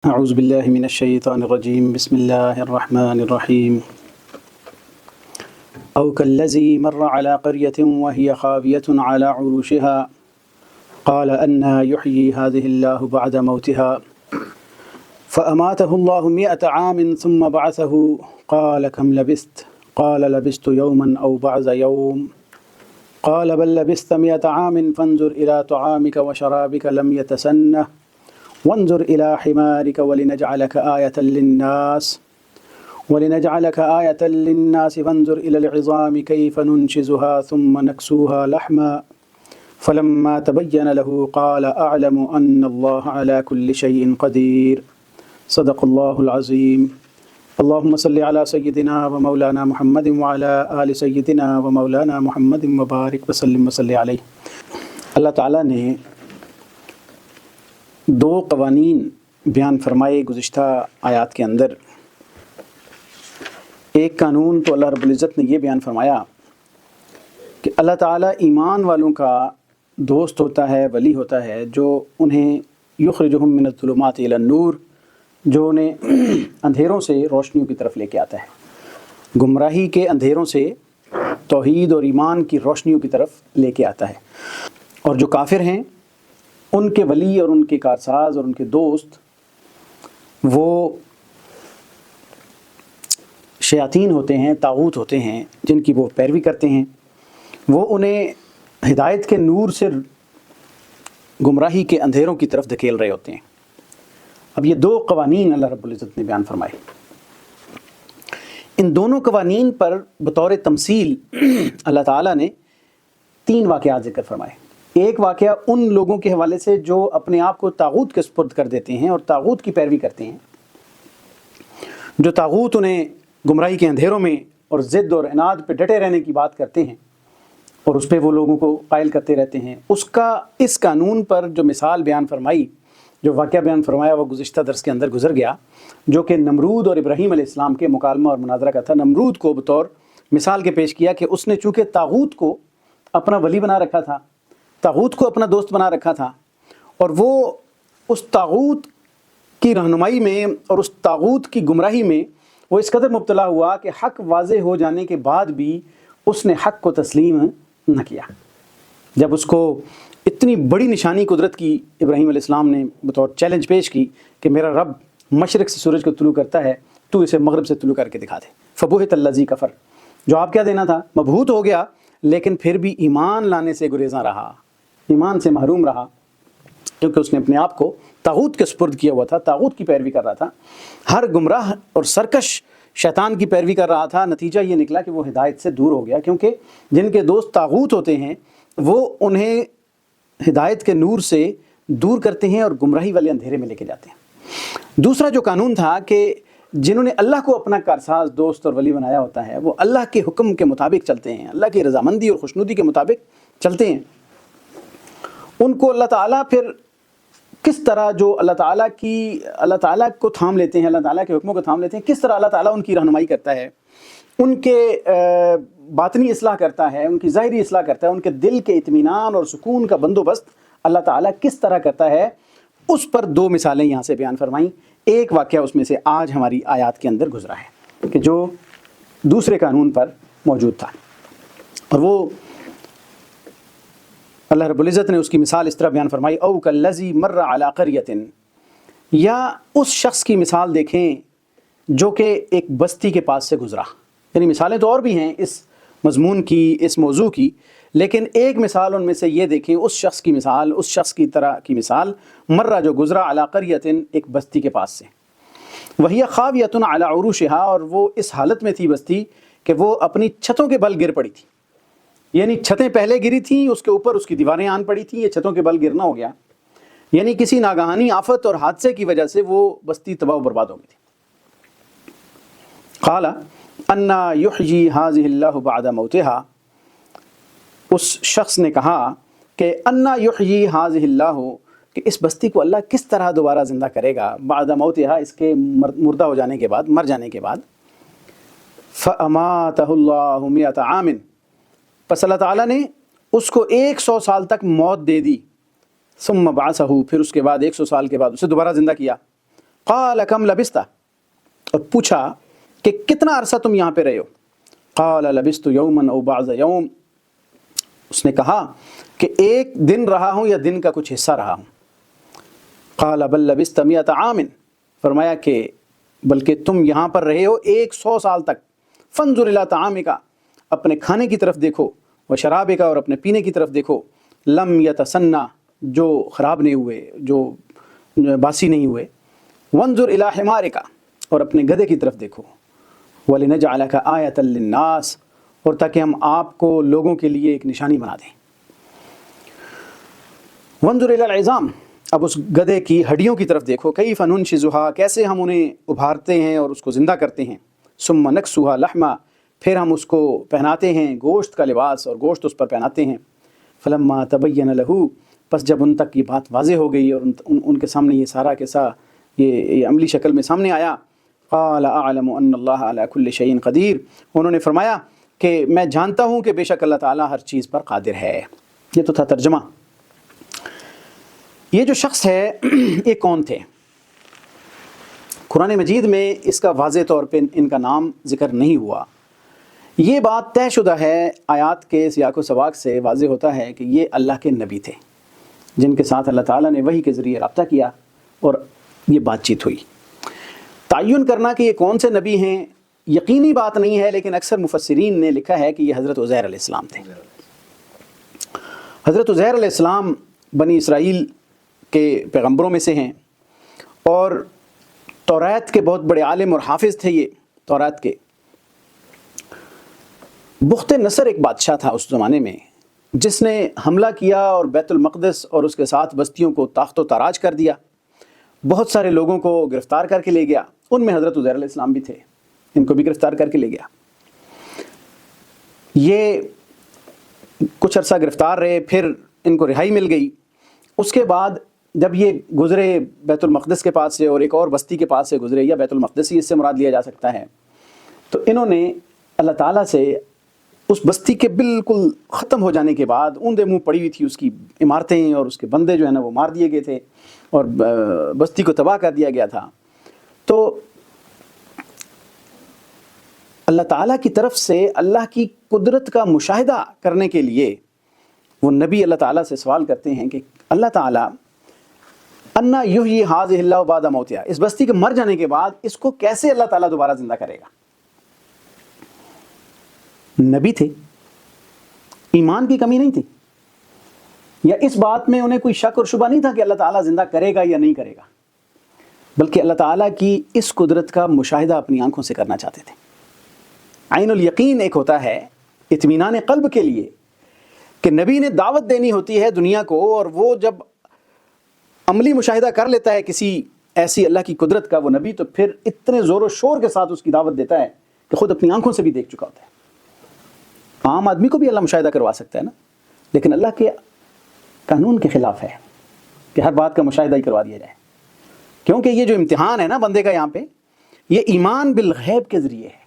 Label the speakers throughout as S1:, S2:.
S1: اعوذ باللہ من الشیطان الرجیم بسم اللہ الرحمن الرحیم او کالذی مر علی قریۃ وہی خاویۃ علی عروشها قال انا یحیی هذه اللہ بعد موتها فاماته اللہ 100 عام ثم بعثه قال كم لبثت قال لبثت یوما او بعض یوم قال بل لبثت 100 عام فانظر الى طعامك وشرابك لم يتسنه وانظر إلى حمارك ولنجعلك آية للناس فانظر إلى العظام كيف ننشزها ثم نكسوها لحما فلما تبين له قال أعلم أن الله على كل شيء قدير صدق الله العظيم اللهم صل على سيدنا ومولانا محمد وعلى آل سيدنا ومولانا محمد وبارك وسلم وصل عليه۔ اللہ تعالیٰ نے دو قوانین بیان فرمائے گزشتہ آیات کے اندر۔ ایک قانون تو اللہ رب العزت نے یہ بیان فرمایا کہ اللہ تعالیٰ ایمان والوں کا دوست ہوتا ہے، ولی ہوتا ہے، جو انہیں یخرجہم من الظلمات الی النور، جو انہیں اندھیروں سے روشنیوں کی طرف لے کے آتا ہے، گمراہی کے اندھیروں سے توحید اور ایمان کی روشنیوں کی طرف لے کے آتا ہے۔ اور جو کافر ہیں ان کے ولی اور ان کے کارساز اور ان کے دوست وہ شیاطین ہوتے ہیں، طاغوت ہوتے ہیں، جن کی وہ پیروی کرتے ہیں، وہ انہیں ہدایت کے نور سے گمراہی کے اندھیروں کی طرف دھکیل رہے ہوتے ہیں۔ اب یہ دو قوانین اللہ رب العزت نے بیان فرمائے۔ ان دونوں قوانین پر بطور تمثیل اللہ تعالیٰ نے 3 واقعات ذکر فرمائے۔ ایک واقعہ ان لوگوں کے حوالے سے جو اپنے آپ کو طاغوت کے سپرد کر دیتے ہیں اور طاغوت کی پیروی کرتے ہیں، جو طاغوت انہیں گمراہی کے اندھیروں میں اور ضد اور عناد پہ ڈٹے رہنے کی بات کرتے ہیں اور اس پہ وہ لوگوں کو قائل کرتے رہتے ہیں۔ اس قانون پر جو مثال بیان فرمائی، جو واقعہ بیان فرمایا، وہ گزشتہ درس کے اندر گزر گیا، جو کہ نمرود اور ابراہیم علیہ السلام کے مکالمہ اور مناظرہ کا تھا۔ نمرود کو بطور مثال کے پیش کیا کہ اس نے چونکہ طاغوت کو اپنا ولی بنا رکھا تھا، طاغوت کو اپنا دوست بنا رکھا تھا، اور وہ اس طاغوت کی رہنمائی میں اور اس طاغوت کی گمراہی میں وہ اس قدر مبتلا ہوا کہ حق واضح ہو جانے کے بعد بھی اس نے حق کو تسلیم نہ کیا۔ جب اس کو اتنی بڑی نشانی قدرت کی ابراہیم علیہ السلام نے بطور چیلنج پیش کی کہ میرا رب مشرق سے سورج کو طلوع کرتا ہے، تو اسے مغرب سے طلوع کر کے دکھا دے۔ فبہت الذی کفر، جواب کیا دینا تھا؟ مبہوت ہو گیا، لیکن پھر بھی ایمان لانے سے گریزاں رہا، ایمان سے محروم رہا، کیونکہ اس نے اپنے آپ کو طاغوت کے سپرد کیا ہوا تھا، طاغوت کی پیروی کر رہا تھا، ہر گمراہ اور سرکش شیطان کی پیروی کر رہا تھا۔ نتیجہ یہ نکلا کہ وہ ہدایت سے دور ہو گیا، کیونکہ جن کے دوست طاغوت ہوتے ہیں وہ انہیں ہدایت کے نور سے دور کرتے ہیں اور گمراہی والے اندھیرے میں لے کے جاتے ہیں۔ دوسرا جو قانون تھا کہ جنہوں نے اللہ کو اپنا کارساز، دوست اور ولی بنایا ہوتا ہے، وہ اللہ کے حکم کے مطابق چلتے ہیں، اللہ کی رضامندی اور خوشنودی کے مطابق چلتے ہیں۔ ان کو اللہ تعالیٰ پھر کس طرح جو اللہ تعالیٰ کو تھام لیتے ہیں، اللہ تعالیٰ کے حکموں کو تھام لیتے ہیں، کس طرح اللہ تعالیٰ ان کی رہنمائی کرتا ہے، ان کے باطنی اصلاح کرتا ہے، ان کی ظاہری اصلاح کرتا ہے، ان کے دل کے اطمینان اور سکون کا بندوبست اللہ تعالیٰ کس طرح کرتا ہے، اس پر 2 مثالیں یہاں سے بیان فرمائیں۔ ایک واقعہ اس میں سے آج ہماری آیات کے اندر گزرا ہے کہ جو دوسرے قانون پر موجود تھا، اور وہ اللہ رب العزت نے اس کی مثال اس طرح بیان فرمائی، او کالذی مر علی قریۃ، یا اس شخص کی مثال دیکھیں جو کہ ایک بستی کے پاس سے گزرا۔ یعنی مثالیں تو اور بھی ہیں اس مضمون کی، اس موضوع کی، لیکن ایک مثال ان میں سے یہ دیکھیں، اس شخص کی مثال، اس شخص کی طرح کی مثال، مرہ جو گزرا علی قریۃ، ایک بستی کے پاس سے، وہی خاویۃ علی عروشہا، اور وہ اس حالت میں تھی بستی کہ وہ اپنی چھتوں کے بل گر پڑی تھی۔ یعنی چھتیں پہلے گری تھیں، اس کے اوپر اس کی دیواریں آن پڑی تھیں، یہ چھتوں کے بل گرنا ہو گیا، یعنی کسی ناگہانی آفت اور حادثے کی وجہ سے وہ بستی تباہ و برباد ہو گئی تھی۔ قال انا یحیی ھذہ اللہ بعد موتہا، اس شخص نے کہا کہ انا یحیی ھذہ اللہ، کہ اس بستی کو اللہ کس طرح دوبارہ زندہ کرے گا، بعد موتہا، اس کے مردہ ہو جانے کے بعد، مر جانے کے بعد۔ فاماتہ اللہ 100 عام، پس اللہ تعالیٰ نے اس کو 100 سال تک موت دے دی۔ ثم بعثہ، پھر اس کے بعد 100 سال کے بعد اسے دوبارہ زندہ کیا۔ قال کم لبثت، اور پوچھا کہ کتنا عرصہ تم یہاں پہ رہے ہو؟ قال لبثت یوما او بعض یوم، اس نے کہا کہ ایک دن رہا ہوں یا دن کا کچھ حصہ رہا ہوں۔ قال بل لبثت 100 عام، فرمایا کہ بلکہ تم یہاں پر رہے ہو 100 سال تک۔ فانظر الی طعامک، اپنے کھانے کی طرف دیکھو، و شرابک، اور اپنے پینے کی طرف دیکھو، لم یتسنہ، جو خراب نہیں ہوئے، جو باسی نہیں ہوئے، وانظر الی حمارک، اور اپنے گدھے کی طرف دیکھو، ولنجعلک آیۃ للناس، اور تاکہ ہم آپ کو لوگوں کے لیے ایک نشانی بنا دیں۔ وانظر الی العظام، اب اس گدھے کی ہڈیوں کی طرف دیکھو، کیف ننشزھا، کیسے ہم انہیں ابھارتے ہیں اور اس کو زندہ کرتے ہیں، ثم نکسوھا لحما، پھر ہم اس کو پہناتے ہیں گوشت کا لباس اور گوشت اس پر پہناتے ہیں۔ فلما تبین لہ، پس جب ان تک یہ بات واضح ہو گئی اور ان کے سامنے یہ سارا کے سا یہ عملی شکل میں سامنے آیا، قال اعلم ان اللہ علی کل شیء قدیر، انہوں نے فرمایا کہ میں جانتا ہوں کہ بے شک اللہ تعالیٰ ہر چیز پر قادر ہے۔ یہ تو تھا ترجمہ۔ یہ جو شخص ہے یہ کون تھے؟ قرآن مجید میں اس کا واضح طور پہ ان کا نام ذکر نہیں ہوا۔ یہ بات طے شدہ ہے، آیات کے سیاق و سباق سے واضح ہوتا ہے کہ یہ اللہ کے نبی تھے جن کے ساتھ اللہ تعالیٰ نے وحی کے ذریعے رابطہ کیا اور یہ بات چیت ہوئی۔ تعین کرنا کہ یہ کون سے نبی ہیں یقینی بات نہیں ہے، لیکن اکثر مفسرین نے لکھا ہے کہ یہ حضرت عزیر علیہ السلام تھے۔ حضرت عزیر علیہ السلام بنی اسرائیل کے پیغمبروں میں سے ہیں، اور تورات کے بہت بڑے عالم اور حافظ تھے یہ تورات کے۔ بخت نصر ایک بادشاہ تھا اس زمانے میں، جس نے حملہ کیا اور بیت المقدس اور اس کے ساتھ بستیوں کو تاخت و تاراج کر دیا، بہت سارے لوگوں کو گرفتار کر کے لے گیا، ان میں حضرت عزیر علیہ السلام بھی تھے، ان کو بھی گرفتار کر کے لے گیا۔ یہ کچھ عرصہ گرفتار رہے، پھر ان کو رہائی مل گئی۔ اس کے بعد جب یہ گزرے بیت المقدس کے پاس سے اور ایک اور بستی کے پاس سے گزرے، یا بیت المقدس ہی اس سے مراد لیا جا سکتا ہے، تو انہوں نے اللہ تعالیٰ سے اس بستی کے بالکل ختم ہو جانے کے بعد، اوندے منہ پڑی ہوئی تھی اس کی عمارتیں اور اس کے بندے جو ہیں نا وہ مار دیے گئے تھے اور بستی کو تباہ کر دیا گیا تھا، تو اللہ تعالیٰ کی طرف سے اللہ کی قدرت کا مشاہدہ کرنے کے لیے وہ نبی اللہ تعالیٰ سے سوال کرتے ہیں کہ اللہ تعالیٰ انا یحیی ھذہ اللہ بعد موتہا، اس بستی کے مر جانے کے بعد اس کو کیسے اللہ تعالیٰ دوبارہ زندہ کرے گا؟ نبی تھے، ایمان کی کمی نہیں تھی، یا اس بات میں انہیں کوئی شک اور شبہ نہیں تھا کہ اللہ تعالیٰ زندہ کرے گا یا نہیں کرے گا، بلکہ اللہ تعالیٰ کی اس قدرت کا مشاہدہ اپنی آنکھوں سے کرنا چاہتے تھے۔ عین الیقین ایک ہوتا ہے اطمینان قلب کے لیے کہ نبی نے دعوت دینی ہوتی ہے دنیا کو، اور وہ جب عملی مشاہدہ کر لیتا ہے کسی ایسی اللہ کی قدرت کا وہ نبی، تو پھر اتنے زور و شور کے ساتھ اس کی دعوت دیتا ہے کہ خود اپنی آنکھوں سے بھی دیکھ چکا ہوتا ہے۔ عام آدمی کو بھی اللہ مشاہدہ کروا سکتا ہے نا، لیکن اللہ کے قانون کے خلاف ہے کہ ہر بات کا مشاہدہ ہی کروا دیا جائے، کیونکہ یہ جو امتحان ہے نا بندے کا یہاں پہ، یہ ایمان بالغیب کے ذریعے ہے،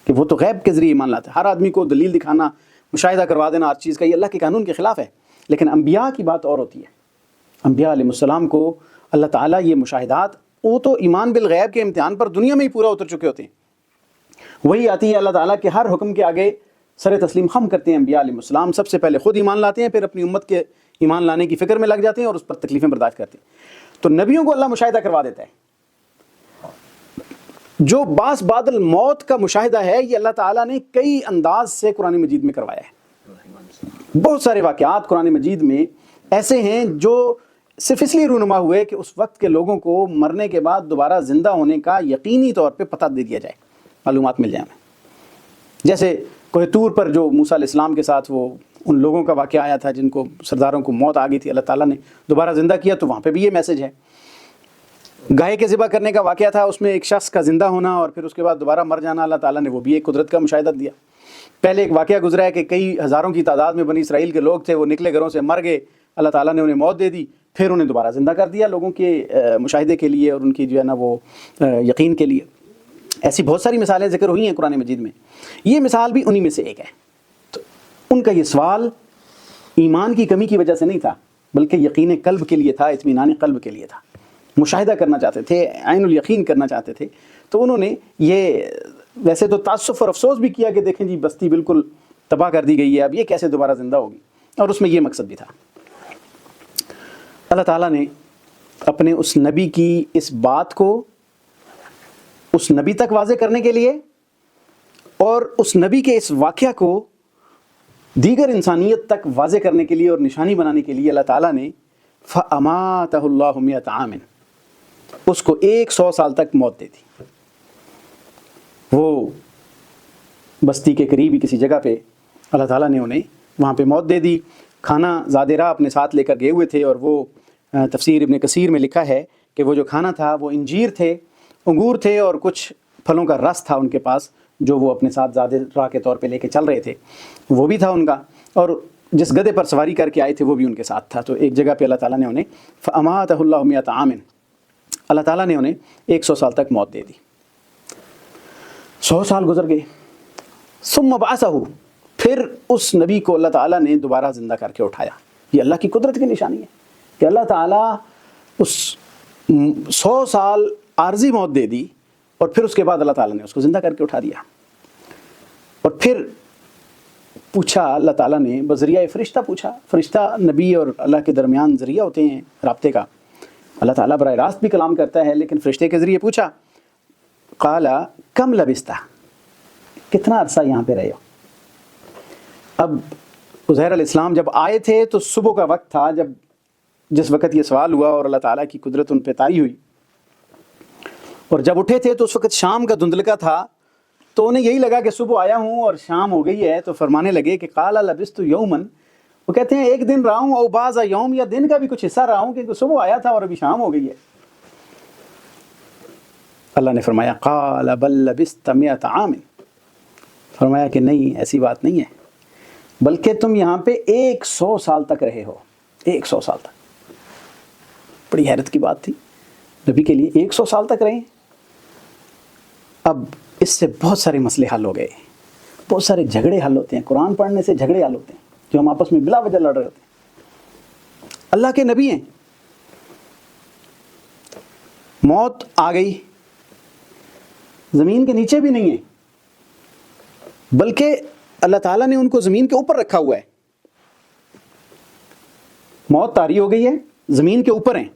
S1: کہ وہ تو غیب کے ذریعے ایمان لاتا ہے۔ ہر آدمی کو دلیل دکھانا، مشاہدہ کروا دینا ہر چیز کا، یہ اللہ کے قانون کے خلاف ہے۔ لیکن انبیاء کی بات اور ہوتی ہے، انبیاء علیہ السلام کو اللہ تعالیٰ یہ مشاہدات، وہ تو ایمان بالغیب کے امتحان پر دنیا میں ہی پورا اتر چکے ہوتے ہیں، وہی آتی ہے اللہ تعالیٰ کے ہر حکم کے آگے سر تسلیم خم کرتے ہیں۔ انبیاء علیہ السلام سب سے پہلے خود ایمان لاتے ہیں، پھر اپنی امت کے ایمان لانے کی فکر میں لگ جاتے ہیں اور اس پر تکلیفیں برداشت کرتے ہیں۔ تو نبیوں کو اللہ مشاہدہ کروا دیتا ہے۔ جو باس بعد الموت کا مشاہدہ ہے، یہ اللہ تعالیٰ نے کئی انداز سے قرآن مجید میں کروایا ہے۔ بہت سارے واقعات قرآن مجید میں ایسے ہیں جو صرف اس لیے رونما ہوئے کہ اس وقت کے لوگوں کو مرنے کے بعد دوبارہ زندہ ہونے کا یقینی طور پہ پتہ دے دیا جائے، معلومات مل جائیں ہمیں۔ جیسے کوہ طور پر جو موسیٰ علیہ السلام کے ساتھ وہ ان لوگوں کا واقعہ آیا تھا جن کو سرداروں کو موت آ گئی تھی، اللہ تعالیٰ نے دوبارہ زندہ کیا، تو وہاں پہ بھی یہ میسج ہے۔ گائے کے ذبح کرنے کا واقعہ تھا، اس میں ایک شخص کا زندہ ہونا اور پھر اس کے بعد دوبارہ مر جانا، اللہ تعالیٰ نے وہ بھی ایک قدرت کا مشاہدہ دیا۔ پہلے ایک واقعہ گزرا ہے کہ کئی ہزاروں کی تعداد میں بنی اسرائیل کے لوگ تھے، وہ نکلے گھروں سے مر گئے، اللہ تعالیٰ نے انہیں موت دے دی، پھر انہیں دوبارہ زندہ کر دیا لوگوں کے مشاہدے کے لیے اور ان کی جو ہے نا وہ یقین کے لیے۔ ایسی بہت ساری مثالیں ذکر ہوئی ہیں قرآن مجید میں، یہ مثال بھی انہی میں سے ایک ہے۔ تو ان کا یہ سوال ایمان کی کمی کی وجہ سے نہیں تھا، بلکہ یقین قلب کے لیے تھا، اطمینان قلب کے لیے تھا مشاہدہ کرنا چاہتے تھے، عین الیقین کرنا چاہتے تھے، تو انہوں نے یہ ویسے تو تعصف اور افسوس بھی کیا کہ دیکھیں جی بستی بالکل تباہ کر دی گئی ہے، اب یہ کیسے دوبارہ زندہ ہوگی، اور اس میں یہ مقصد بھی تھا۔ اللہ تعالیٰ نے اپنے اس نبی کی اس بات کو اس نبی تک واضح کرنے کے لیے اور اس نبی کے اس واقعہ کو دیگر انسانیت تک واضح کرنے کے لیے اور نشانی بنانے کے لیے اللہ تعالیٰ نے فَأَمَاتَهُ اللَّهُ مِئَةَ عَامٍ، اس کو 100 سال تک موت دے دی۔ وہ بستی کے قریب ہی کسی جگہ پہ اللہ تعالیٰ نے انہیں وہاں پہ موت دے دی۔ کھانا زاد راہ اپنے ساتھ لے کر گئے ہوئے تھے، اور وہ تفسیر ابن کثیر میں لکھا ہے کہ وہ جو کھانا تھا وہ انجیر تھے، انگور تھے، اور کچھ پھلوں کا رس تھا ان کے پاس جو وہ اپنے ساتھ زاد راہ کے طور پہ لے کے چل رہے تھے، وہ بھی تھا ان کا، اور جس گدھے پر سواری کر کے آئے تھے وہ بھی ان کے ساتھ تھا۔ تو ایک جگہ پہ اللہ تعالیٰ نے انہیں فَأَمَاتَهُ اللَّهُ مِئَةَ عَامٍ، اللہ تعالیٰ نے انہیں 100 سال تک موت دے دی۔ 100 سال گزر گئے، ثم بعثه، پھر اس نبی کو اللہ تعالیٰ نے دوبارہ زندہ کر کے اٹھایا۔ یہ اللہ کی قدرت کی نشانی ہے کہ اللہ تعالیٰ اس 100 سال عارضی موت دے دی، اور پھر اس کے بعد اللہ تعالیٰ نے اس کو زندہ کر کے اٹھا دیا۔ اور پھر پوچھا اللہ تعالیٰ نے بذریعہ فرشتہ پوچھا، فرشتہ نبی اور اللہ کے درمیان ذریعہ ہوتے ہیں رابطے کا، اللہ تعالیٰ براہ راست بھی کلام کرتا ہے لیکن فرشتے کے ذریعے پوچھا، قال کم لبثت، کتنا عرصہ یہاں پہ رہے ہو؟ اب عزیر علیہ السلام جب آئے تھے تو صبح کا وقت تھا، جس وقت یہ سوال ہوا اور اللہ تعالیٰ کی قدرت ان پہ طاری ہوئی، اور جب اٹھے تھے تو اس وقت شام کا دھندلکا تھا، تو انہیں یہی لگا کہ صبح آیا ہوں اور شام ہو گئی ہے، تو فرمانے لگے کہ قال لبثت یومن، وہ کہتے ہیں ایک دن رہا ہوں، او بعض یوم، یا دن کا بھی کچھ حصہ رہا ہوں، کیونکہ صبح آیا تھا اور ابھی شام ہو گئی ہے۔ اللہ نے فرمایا قال بل لبثت 100 عام، فرمایا کہ نہیں، ایسی بات نہیں ہے، بلکہ تم یہاں پہ 100 سال تک رہے ہو۔ 100 سال تک، بڑی حیرت کی بات تھی نبی کے لیے، 100 سال تک رہے۔ اب اس سے بہت سارے مسئلے حل ہو گئے، بہت سارے جھگڑے حل ہوتے ہیں، قرآن پڑھنے سے جھگڑے حل ہوتے ہیں جو ہم آپس میں بلا وجہ لڑ رہے ہوتے ہیں۔ اللہ کے نبی ہیں، موت آ گئی، زمین کے نیچے بھی نہیں ہے، بلکہ اللہ تعالیٰ نے ان کو زمین کے اوپر رکھا ہوا ہے۔ موت طاری ہو گئی ہے، زمین کے اوپر ہیں،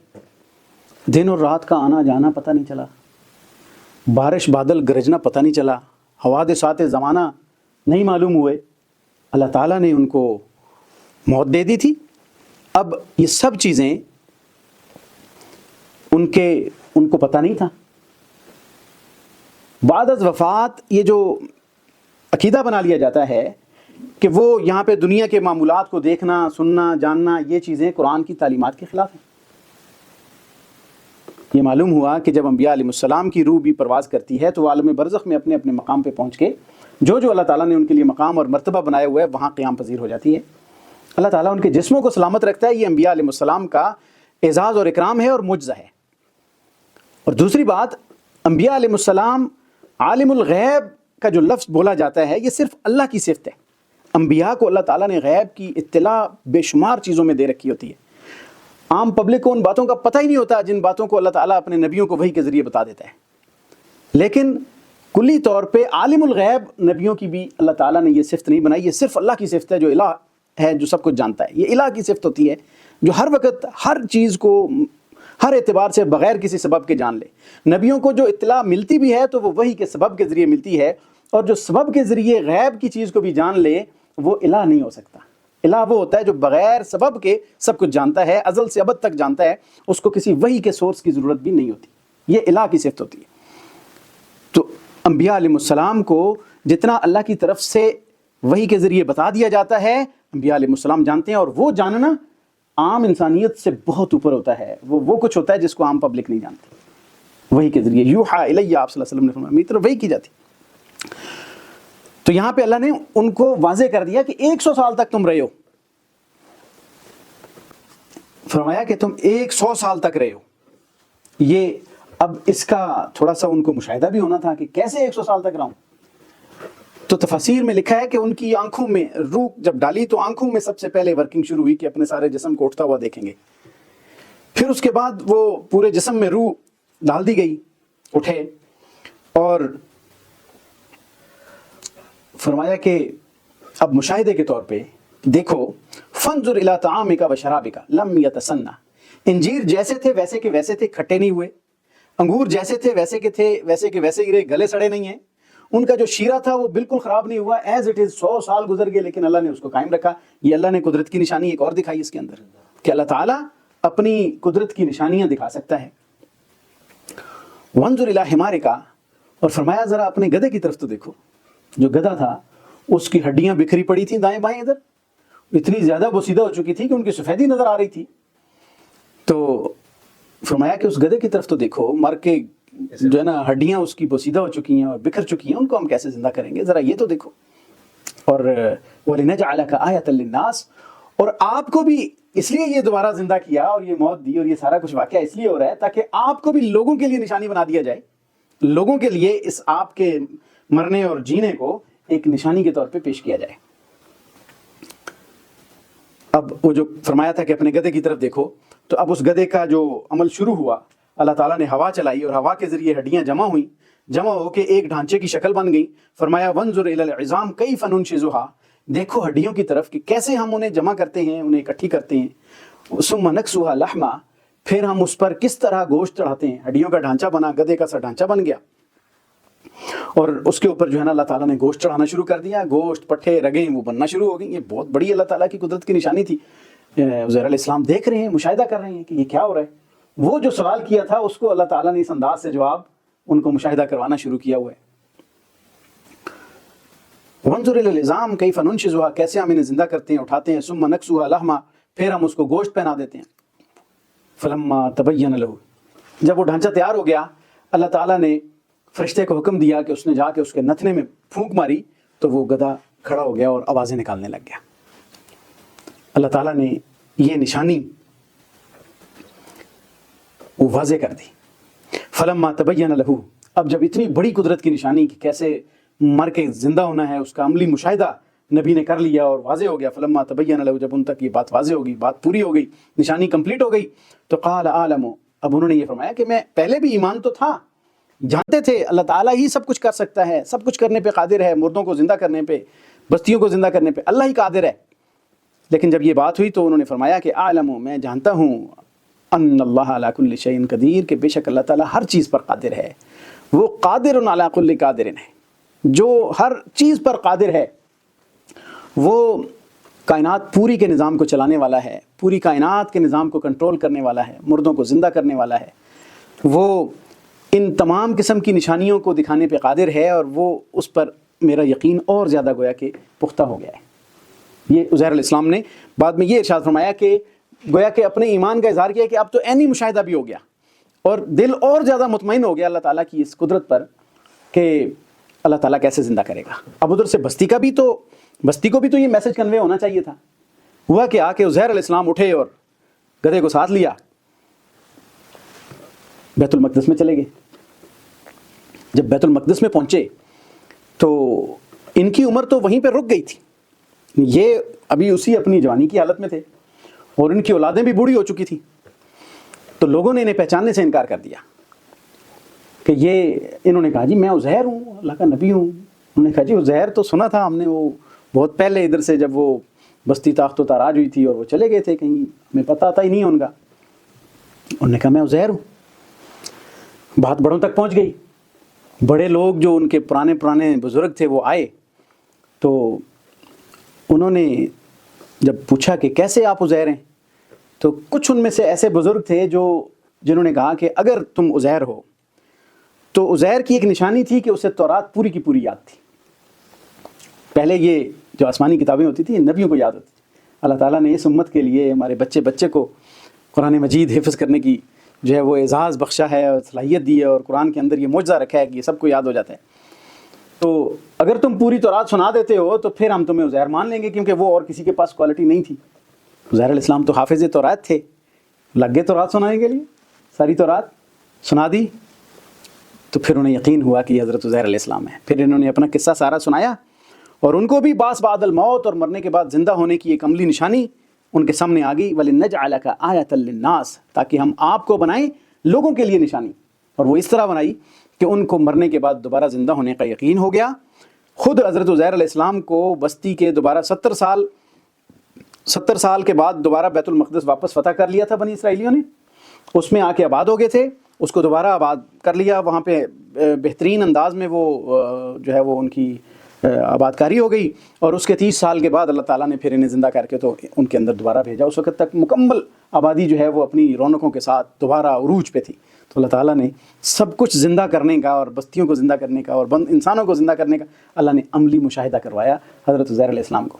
S1: دن اور رات کا آنا جانا پتہ نہیں چلا، بارش بادل گرجنا پتہ نہیں چلا، حوادثات زمانہ نہیں معلوم ہوئے، اللہ تعالیٰ نے ان کو موت دے دی تھی۔ اب یہ سب چیزیں ان کو پتہ نہیں تھا۔ بعد از وفات یہ جو عقیدہ بنا لیا جاتا ہے کہ وہ یہاں پہ دنیا کے معمولات کو دیکھنا، سننا، جاننا، یہ چیزیں قرآن کی تعلیمات کے خلاف ہیں۔ یہ معلوم ہوا کہ جب انبیاء علیہ السلام کی روح بھی پرواز کرتی ہے تو وہ عالم برزخ میں اپنے اپنے مقام پہ پہنچ کے جو اللہ تعالیٰ نے ان کے لیے مقام اور مرتبہ بنایا ہوا ہے وہاں قیام پذیر ہو جاتی ہے۔ اللہ تعالیٰ ان کے جسموں کو سلامت رکھتا ہے، یہ انبیاء علیہ السلام کا اعزاز اور اکرام ہے اور معجزہ ہے۔ اور دوسری بات، انبیاء علیہ السلام عالم الغیب کا جو لفظ بولا جاتا ہے یہ صرف اللہ کی صفت ہے۔ انبیاء کو اللہ تعالیٰ نے غیب کی اطلاع بے شمار چیزوں میں دے رکھی ہوتی ہے، عام پبلک کو ان باتوں کا پتہ ہی نہیں ہوتا جن باتوں کو اللہ تعالیٰ اپنے نبیوں کو وحی کے ذریعے بتا دیتا ہے۔ لیکن کلی طور پہ عالم الغیب نبیوں کی بھی اللہ تعالیٰ نے یہ صفت نہیں بنائی، یہ صرف اللہ کی صفت ہے جو الہ ہے، جو سب کچھ جانتا ہے۔ یہ الہ کی صفت ہوتی ہے جو ہر وقت ہر چیز کو ہر اعتبار سے بغیر کسی سبب کے جان لے۔ نبیوں کو جو اطلاع ملتی بھی ہے تو وہ وحی کے سبب کے ذریعے ملتی ہے، اور جو سبب کے ذریعے غیب کی چیز کو بھی جان لے وہ الہ نہیں ہو سکتا۔ الہ وہ ہوتا ہے جو بغیر سبب کے سب کچھ جانتا ہے، ازل سے ابد تک جانتا ہے، اس کو کسی وحی کے سورس کی ضرورت بھی نہیں ہوتی۔ یہ الہ کی صفت ہوتی ہے۔ تو انبیاء علیہ السلام کو جتنا اللہ کی طرف سے وحی کے ذریعے بتا دیا جاتا ہے انبیاء علیہ السلام جانتے ہیں، اور وہ جاننا عام انسانیت سے بہت اوپر ہوتا ہے۔ وہ کچھ ہوتا ہے جس کو عام پبلک نہیں جانتی۔ وحی کے ذریعے یوحا الیہ، آپ صلی اللہ علیہ وسلم نے فرمایا میری طرف وحی کی جاتی۔ تو یہاں پہ اللہ نے ان کو واضح کر دیا کہ 100 سال تک تم رہے ہو، فرمایا کہ تم 100 سال تک رہے ہو۔ یہ اب اس کا تھوڑا سا ان کو مشاہدہ بھی ہونا تھا کہ کیسے 100 سال تک رہا ہوں۔ تو تفاسیر میں لکھا ہے کہ ان کی آنکھوں میں روح جب ڈالی تو آنکھوں میں سب سے پہلے ورکنگ شروع ہوئی کہ اپنے سارے جسم کو اٹھتا ہوا دیکھیں گے، پھر اس کے بعد وہ پورے جسم میں روح ڈال دی گئی، اٹھے اور فرمایا کہ اب مشاہدے کے طور پہ دیکھو، فانظر الی طعامک و شرابک لم یتسنہ، انجیر جیسے تھے ویسے کے ویسے تھے، کھٹے نہیں ہوئے، انگور جیسے تھے ویسے کے تھے ویسے کے ویسے ہی رہے، گلے سڑے نہیں ہیں، ان کا جو شیرہ تھا وہ بالکل خراب نہیں ہوا، ایز اٹ از، 100 سال گزر گئے لیکن اللہ نے اس کو قائم رکھا۔ یہ اللہ نے قدرت کی نشانی ایک اور دکھائی اس کے اندر کہ اللہ تعالیٰ اپنی قدرت کی نشانیاں دکھا سکتا ہے۔ وانظر الی حمارک، اور فرمایا ذرا اپنے گدھے کی طرف تو دیکھو، جو گدھا تھا اس کی ہڈیاں بکھری پڑی تھیں دائیں بائیں، ادھر اتنی زیادہ بوسیدہ ہو چکی تھی کہ ان کی سفیدی نظر آ رہی تھی۔ تو فرمایا کہ اس گدھے کی طرف تو دیکھو، مر کے جو ہے نا ہڈیاں اس کی بوسیدہ ہو چکی ہیں اور بکھر چکی ہیں، ان کو ہم کیسے زندہ کریں گے، ذرا یہ تو دیکھو۔ اور وَلِنَجْعَلَكَ آیَةً لِلنَّاسِ، اور آپ کو بھی اس لیے یہ دوبارہ زندہ کیا اور یہ موت دی اور یہ سارا کچھ واقعہ اس لیے ہو رہا ہے تاکہ آپ کو بھی لوگوں کے لیے نشانی بنا دیا جائے، لوگوں کے لیے اس آپ کے مرنے اور جینے کو ایک نشانی کے طور پہ پیش کیا جائے۔ اب وہ جو فرمایا تھا کہ اپنے گدھے کی طرف دیکھو، تو اب اس گدھے کا جو عمل شروع ہوا، اللہ تعالیٰ نے ہوا چلائی اور ہوا کے ذریعے ہڈیاں جمع ہوئیں، جمع ہو کے ایک ڈھانچے کی شکل بن گئی۔ فرمایا وانظر الی العظام کیف ننشزها، دیکھو ہڈیوں کی طرف کہ کیسے ہم انہیں جمع کرتے ہیں، انہیں اکٹھی کرتے ہیں۔ ثم نکسوها لحما، پھر ہم اس پر کس طرح گوشت چڑھاتے ہیں، ہڈیوں کا ڈھانچہ بنا، گدھے کا سا ڈھانچہ بن گیا، اور اس کے اوپر جو ہے نا اللہ تعالیٰ نے گوشت چڑھانا شروع کر دیا، گوشت پٹھے رگیں وہ بننا شروع ہو گئی۔ یہ بہت بڑی اللہ تعالیٰ کی قدرت کی نشانی تھی۔ عزیر علیہ السلام دیکھ رہے ہیں، مشاہدہ کر رہے ہیں کہ یہ کیا ہو رہا ہے۔ وہ جو سوال کیا تھا اس کو اللہ تعالیٰ نے اس انداز سے جواب ان کو مشاہدہ کروانا شروع کیا ہوا ہے۔ وانظر الی العظام کیف ننشزها، کیسے ہم انہیں زندہ کرتے ہیں، اٹھاتے ہیں۔ ثم نکسوها لحما، پھر ہم اس کو گوشت پہنا دیتے ہیں۔ فلما تبین له، جب وہ ڈھانچہ تیار ہو گیا، اللہ تعالیٰ نے فرشتے کو حکم دیا کہ اس نے جا کے اس کے نتنے میں پھونک ماری تو وہ گدھا کھڑا ہو گیا اور آوازیں نکالنے لگ گیا۔ اللہ تعالیٰ نے یہ نشانی وہ واضح کر دی۔ فلما تبین له، اب جب اتنی بڑی قدرت کی نشانی کہ کیسے مر کے زندہ ہونا ہے، اس کا عملی مشاہدہ نبی نے کر لیا اور واضح ہو گیا۔ فلما تبین له، جب ان تک یہ بات واضح ہوگی، بات پوری ہو گئی، نشانی کمپلیٹ ہو گئی، تو قال اعلم، اب انہوں نے یہ فرمایا کہ میں پہلے بھی ایمان تو تھا، جانتے تھے اللہ تعالیٰ ہی سب کچھ کر سکتا ہے، سب کچھ کرنے پہ قادر ہے، مردوں کو زندہ کرنے پہ، بستیوں کو زندہ کرنے پہ اللہ ہی قادر ہے۔ لیکن جب یہ بات ہوئی تو انہوں نے فرمایا کہ اعلم، میں جانتا ہوں، ان اللہ علی کل شیء قدیر، کہ بے شک اللہ تعالیٰ ہر چیز پر قادر ہے۔ وہ قادر علی کل قادر ہے، جو ہر چیز پر قادر ہے، وہ کائنات پوری کے نظام کو چلانے والا ہے، پوری کائنات کے نظام کو کنٹرول کرنے والا ہے، مردوں کو زندہ کرنے والا ہے، وہ ان تمام قسم کی نشانیوں کو دکھانے پہ قادر ہے، اور وہ اس پر میرا یقین اور زیادہ گویا کہ پختہ ہو گیا ہے۔ یہ عزیر علیہ السلام نے بعد میں یہ ارشاد فرمایا کہ گویا کہ اپنے ایمان کا اظہار کیا کہ اب تو عینی مشاہدہ بھی ہو گیا، اور دل اور زیادہ مطمئن ہو گیا اللہ تعالیٰ کی اس قدرت پر کہ اللہ تعالیٰ کیسے زندہ کرے گا۔ اب ادھر سے بستی کو بھی تو یہ میسج کنوے ہونا چاہیے تھا۔ ہوا کہ آ کے عزیر علیہ السلام اٹھے اور گدھے کو ساتھ لیا، بیت المقدس میں چلے گئے۔ جب بیت المقدس میں پہنچے تو ان کی عمر تو وہیں پہ رک گئی تھی، یہ ابھی اسی اپنی جوانی کی حالت میں تھے، اور ان کی اولادیں بھی بوڑھی ہو چکی تھیں۔ تو لوگوں نے انہیں پہچاننے سے انکار کر دیا کہ یہ، انہوں نے کہا جی میں عزیر ہوں، اللہ کا نبی ہوں۔ انہوں نے کہا جی عزیر تو سنا تھا ہم نے، وہ بہت پہلے ادھر سے جب وہ بستی تاخت و تاراج ہوئی تھی اور وہ چلے گئے تھے کہیں، ہمیں پتہ آتا ہی نہیں ہے ان کا۔ انہوں نے کہا میں عزیر ہوں۔ بات بڑوں تک پہنچ گئی، بڑے لوگ جو ان کے پرانے بزرگ تھے وہ آئے، تو انہوں نے جب پوچھا کہ کیسے آپ عزیر ہیں، تو کچھ ان میں سے ایسے بزرگ تھے جنہوں نے کہا کہ اگر تم عزیر ہو تو عزیر کی ایک نشانی تھی کہ اسے تورات پوری کی پوری یاد تھی۔ پہلے یہ جو آسمانی کتابیں ہوتی تھیں نبیوں کو یاد ہوتی تھی، اللہ تعالیٰ نے اس امت کے لیے ہمارے بچے کو قرآن مجید حفظ کرنے کی جو ہے وہ اعزاز بخشا ہے اور صلاحیت دی ہے، اور قرآن کے اندر یہ معجزہ رکھا ہے کہ یہ سب کو یاد ہو جاتا ہے۔ تو اگر تم پوری تورات سنا دیتے ہو تو پھر ہم تمہیں عزیر مان لیں گے، کیونکہ وہ اور کسی کے پاس کوالٹی نہیں تھی۔ عزیر علیہ السلام تو حافظ تورات تھے، لگ گئے تورات سنانے کے لیے، ساری تورات سنا دی۔ تو پھر انہیں یقین ہوا کہ یہ حضرت عزیر علیہ السلام ہے۔ پھر انہوں نے اپنا قصہ سارا سنایا، اور ان کو بھی باس بعد الموت، اور مرنے کے بعد زندہ ہونے کی ایک عملی نشانی ان کے سامنے آ گئی وَلِنَجْعَلَكَ آیَةً لِلنَّاسِ، تاکہ ہم آپ کو بنائیں لوگوں کے لیے نشانی. اور وہ اس طرح بنائی کہ ان کو مرنے کے بعد دوبارہ زندہ ہونے کا یقین ہو گیا. خود حضرت عزیر علیہ السلام کو بستی کے دوبارہ 70 سال کے بعد دوبارہ بیت المقدس واپس فتح کر لیا تھا بنی اسرائیلیوں نے. اس میں آ کے آباد ہو گئے تھے، اس کو دوبارہ آباد کر لیا. وہاں پہ بہترین انداز میں وہ جو ہے وہ ان کی آباد کاری ہو گئی. اور اس کے 30 سال کے بعد اللہ تعالیٰ نے پھر انہیں زندہ کر کے تو ان کے اندر دوبارہ بھیجا. اس وقت تک مکمل آبادی جو ہے وہ اپنی رونقوں کے ساتھ دوبارہ عروج پہ تھی. تو اللہ تعالیٰ نے سب کچھ زندہ کرنے کا اور بستیوں کو زندہ کرنے کا اور انسانوں کو زندہ کرنے کا اللہ نے عملی مشاہدہ کروایا حضرت عزیر علیہ السلام کو.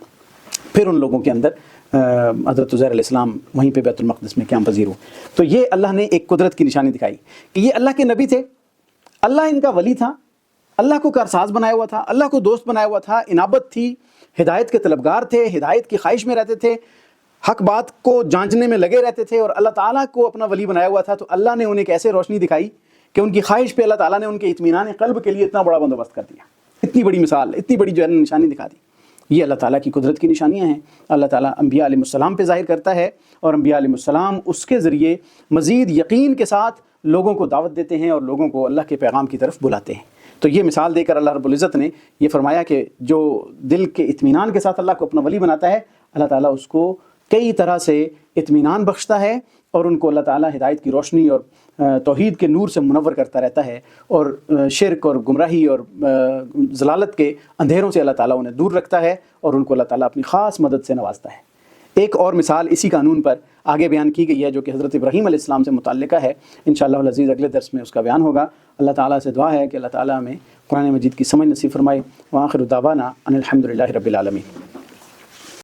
S1: پھر ان لوگوں کے اندر حضرت عزیر علیہ السلام وہیں پہ بیت المقدس میں قیام پذیر ہوئے. تو یہ اللہ نے ایک قدرت کی نشانی دکھائی کہ یہ اللہ کے نبی تھے، اللہ ان کا ولی تھا، اللہ کو کارساز بنایا ہوا تھا، اللہ کو دوست بنایا ہوا تھا، انابت تھی، ہدایت کے طلبگار تھے، ہدایت کی خواہش میں رہتے تھے، حق بات کو جانچنے میں لگے رہتے تھے، اور اللہ تعالیٰ کو اپنا ولی بنایا ہوا تھا. تو اللہ نے انہیں ایک ایسے روشنی دکھائی کہ ان کی خواہش پہ اللہ تعالیٰ نے ان کے اطمینان قلب کے لیے اتنا بڑا بندوبست کر دیا. اتنی بڑی مثال، اتنی بڑی جو ہے نشانی دکھا دی. یہ اللہ تعالیٰ کی قدرت کی نشانیاں ہیں. اللہ تعالیٰ انبیاء علیہ السلام پہ ظاہر کرتا ہے، اور انبیاء علیہ السلام اس کے ذریعے مزید یقین کے ساتھ لوگوں کو دعوت دیتے ہیں اور لوگوں کو اللہ کے پیغام کی طرف بلاتے ہیں. تو یہ مثال دے کر اللہ رب العزت نے یہ فرمایا کہ جو دل کے اطمینان کے ساتھ اللہ کو اپنا ولی بناتا ہے، اللہ تعالیٰ اس کو کئی طرح سے اطمینان بخشتا ہے، اور ان کو اللہ تعالیٰ ہدایت کی روشنی اور توحید کے نور سے منور کرتا رہتا ہے، اور شرک اور گمراہی اور ضلالت کے اندھیروں سے اللہ تعالیٰ انہیں دور رکھتا ہے، اور ان کو اللہ تعالیٰ اپنی خاص مدد سے نوازتا ہے. ایک اور مثال اسی قانون پر آگے بیان کی گئی ہے جو کہ حضرت ابراہیم علیہ السلام سے متعلقہ ہے. انشاءاللہ العزیز اگلے درس میں اس کا بیان ہوگا. اللہ تعالیٰ سے دعا ہے کہ اللہ تعالیٰ ہمیں قرآن مجید کی سمجھ نصیب فرمائے. وآخر دعوانا ان الحمد للہ رب العالمین.